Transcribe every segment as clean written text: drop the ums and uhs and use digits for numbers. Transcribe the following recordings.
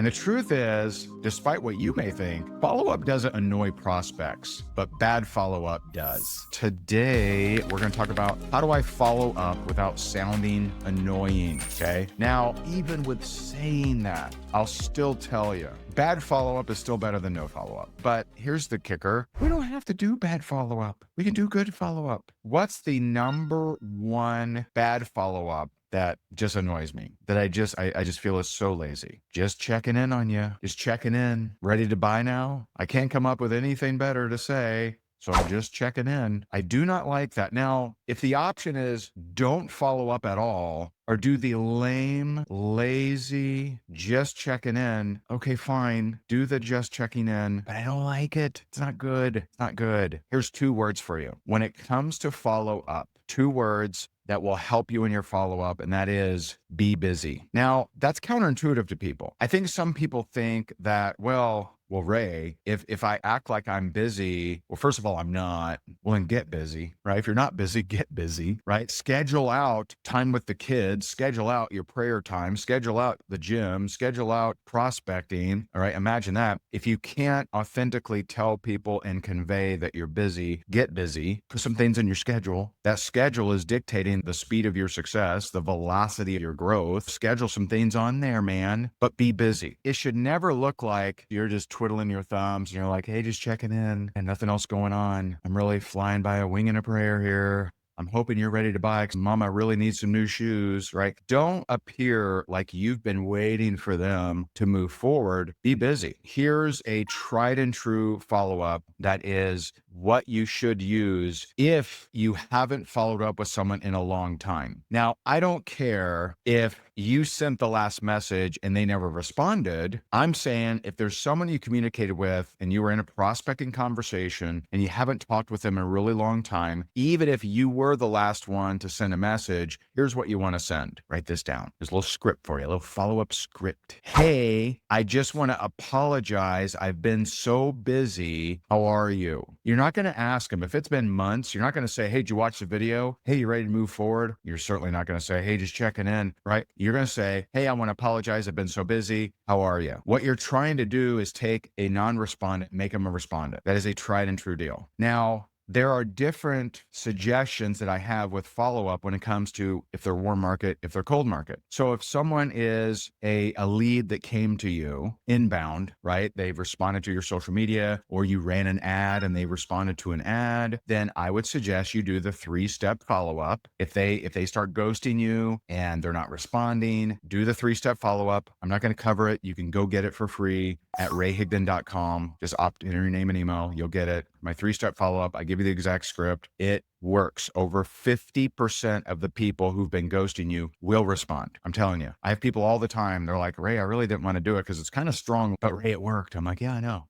And the truth is, despite what you may think, follow-up doesn't annoy prospects, but bad follow-up does. Today, we're going to talk about how do I follow up without sounding annoying, okay? Now, even with saying that, I'll still tell you, bad follow-up is still better than no follow-up. But here's the kicker. We don't have to do bad follow-up. We can do good follow-up. What's the number one bad follow-up that just annoys me, that I just feel is so lazy? Just checking in on you. Just checking in. Ready to buy now? I can't come up with anything better to say, so I'm just checking in. I do not like that. Now, if the option is don't follow up at all, or do the lame, lazy, just checking in, okay, fine. Do the just checking in, but I don't like it. It's not good. It's not good. Here's 2 words for you. When it comes to follow up, 2 words that will help you in your follow-up, and that is be busy. Now, that's counterintuitive to people. I think some people think that, well, Ray, if I act like I'm busy, well, first of all, I'm not. Well, then get busy, right? If you're not busy, get busy, right? Schedule out time with the kids, schedule out your prayer time, schedule out the gym, schedule out prospecting, all right? Imagine that. If you can't authentically tell people and convey that you're busy, get busy, put some things in your schedule. That schedule is dictating the speed of your success, the velocity of your growth. Schedule some things on there, man, but be busy. It should never look like you're just twiddling your thumbs and you're like, hey, just checking in and nothing else going on. I'm really flying by a wing and a prayer here. I'm hoping you're ready to buy because mama really needs some new shoes, right? Don't appear like you've been waiting for them to move forward. Be busy. Here's a tried and true follow-up that is what you should use if you haven't followed up with someone in a long time. Now, I don't care if you sent the last message and they never responded. I'm saying if there's someone you communicated with and you were in a prospecting conversation and you haven't talked with them in a really long time, even if you were the last one to send a message, here's what you want to send. Write this down. There's a little script for you, a little follow-up script. Hey, I just want to apologize. I've been so busy. How are you? You're not going to ask them. If it's been months, you're not going to say, hey, did you watch the video? Hey, you ready to move forward? You're certainly not going to say, hey, just checking in, right? You're going to say, hey, I want to apologize. I've been so busy. How are you? What you're trying to do is take a non-respondent, make them a respondent. That is a tried and true deal. Now, there are different suggestions that I have with follow-up when it comes to if they're warm market, if they're cold market. So if someone is a lead that came to you inbound, right? They've responded to your social media or you ran an ad and they responded to an ad, then I would suggest you do the 3-step follow-up. If they start ghosting you and they're not responding, do the 3-step follow-up. I'm not going to cover it. You can go get it for free at rayhigdon.com. Just enter your name and email. You'll get it. My 3-step follow-up. I give you the exact script. It works. Over 50% of the people who've been ghosting you will respond. I'm telling you. I have people all the time. They're like, Ray, I really didn't want to do it because it's kind of strong, but Ray, it worked. I'm like, yeah, I know.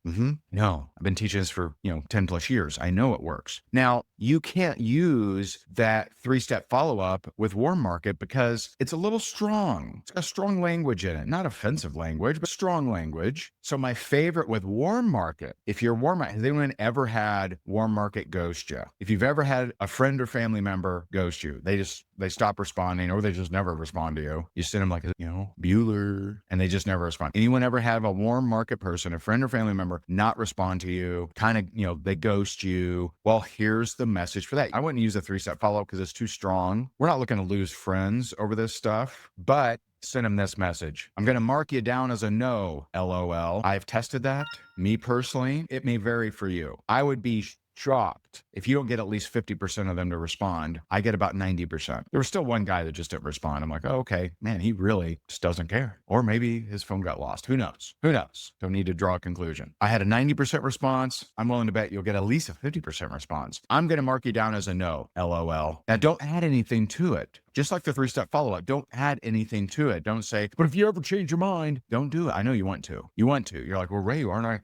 No, I've been teaching this for, 10 plus years. I know it works. Now, you can't use that 3-step follow-up with warm market because it's a little strong. It's got strong language in it, not offensive language, but strong language. So my favorite with warm market, if you're warm market, has anyone ever had warm market ghost you? If you've ever had a friend or family member ghost you, they stop responding or they just never respond to you. You send them like, Bueller, and they just never respond. Anyone ever have a warm market person, a friend or family member, not respond to you, kind of, they ghost you? Well, here's the message for that. I wouldn't use a 3-step follow-up because it's too strong. We're not looking to lose friends over this stuff, but send them this message. I'm going to mark you down as a no, LOL. I've tested that. Me personally, it may vary for you. I would be shocked if you don't get at least 50% of them to respond. I get about 90%. There was still one guy that just didn't respond. I'm like, oh, okay, man, he really just doesn't care. Or maybe his phone got lost. Who knows? Don't need to draw a conclusion. I had a 90% response. I'm willing to bet you'll get at least a 50% response. I'm going to mark you down as a no, LOL. Now, don't add anything to it. Just like the 3-step follow-up, don't add anything to it. Don't say, but if you ever change your mind, don't do it. I know you want to. You're like, well, Ray, aren't I?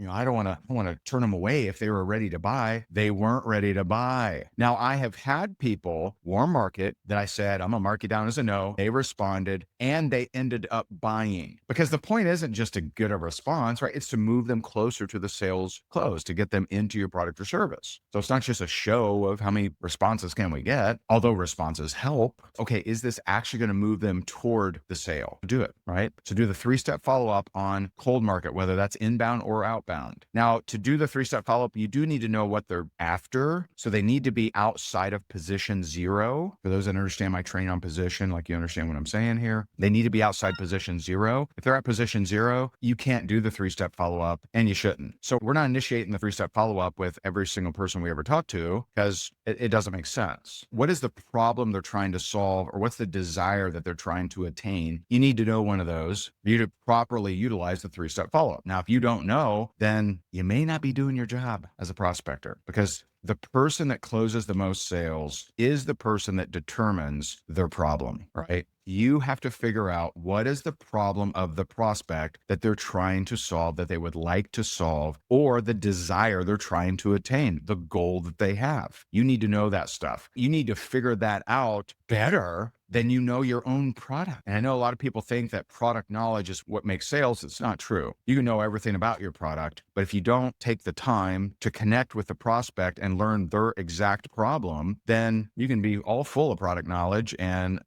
I don't want to turn them away if they were ready to buy. They weren't ready to buy. Now, I have had people warm market that I said, I'm gonna mark you down as a no. They responded and they ended up buying, because the point isn't just to get a response, right? It's to move them closer to the sales close, to get them into your product or service. So it's not just a show of how many responses can we get, although responses help. Okay, is this actually going to move them toward the sale? Do it, right? So do the 3-step follow-up on cold market, whether that's inbound or outbound. Now, to do the 3-step follow-up, you do need to know what they're after. So they need to be outside of position 0. For those that understand my training on position, like you understand what I'm saying here, they need to be outside position 0. If they're at position 0, you can't do the 3-step follow-up, and you shouldn't. So we're not initiating the 3-step follow-up with every single person we ever talk to, because it doesn't make sense. What is the problem they're trying to solve, or what's the desire that they're trying to attain? You need to know one of those for you to properly utilize the 3-step follow-up. Now, if you don't know, then you may not be doing your job as a prospector, because the person that closes the most sales is the person that determines their problem, right? You have to figure out what is the problem of the prospect that they're trying to solve, that they would like to solve, or the desire they're trying to attain, the goal that they have. You need to know that stuff. You need to figure that out better than you know your own product. And I know a lot of people think that product knowledge is what makes sales. It's not true. You can know everything about your product, but if you don't take the time to connect with the prospect and learn their exact problem, then you can be all full of product knowledge and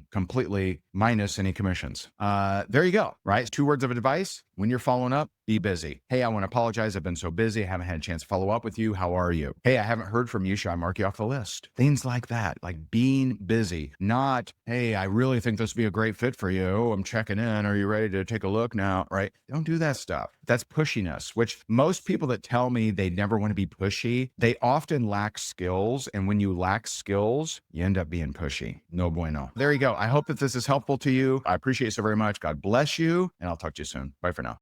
completely minus any commissions. There you go, right? It's 2 words of advice. When you're following up, be busy. Hey, I want to apologize. I've been so busy. I haven't had a chance to follow up with you. How are you? Hey, I haven't heard from you. Should I mark you off the list? Things like that, like being busy, not, hey, I really think this would be a great fit for you. I'm checking in. Are you ready to take a look now? Right? Don't do that stuff. That's pushiness, which most people that tell me they never want to be pushy, they often lack skills. And when you lack skills, you end up being pushy. No bueno. There you go. I hope that this is helpful to you. I appreciate it so very much. God bless you. And I'll talk to you soon. Bye for now.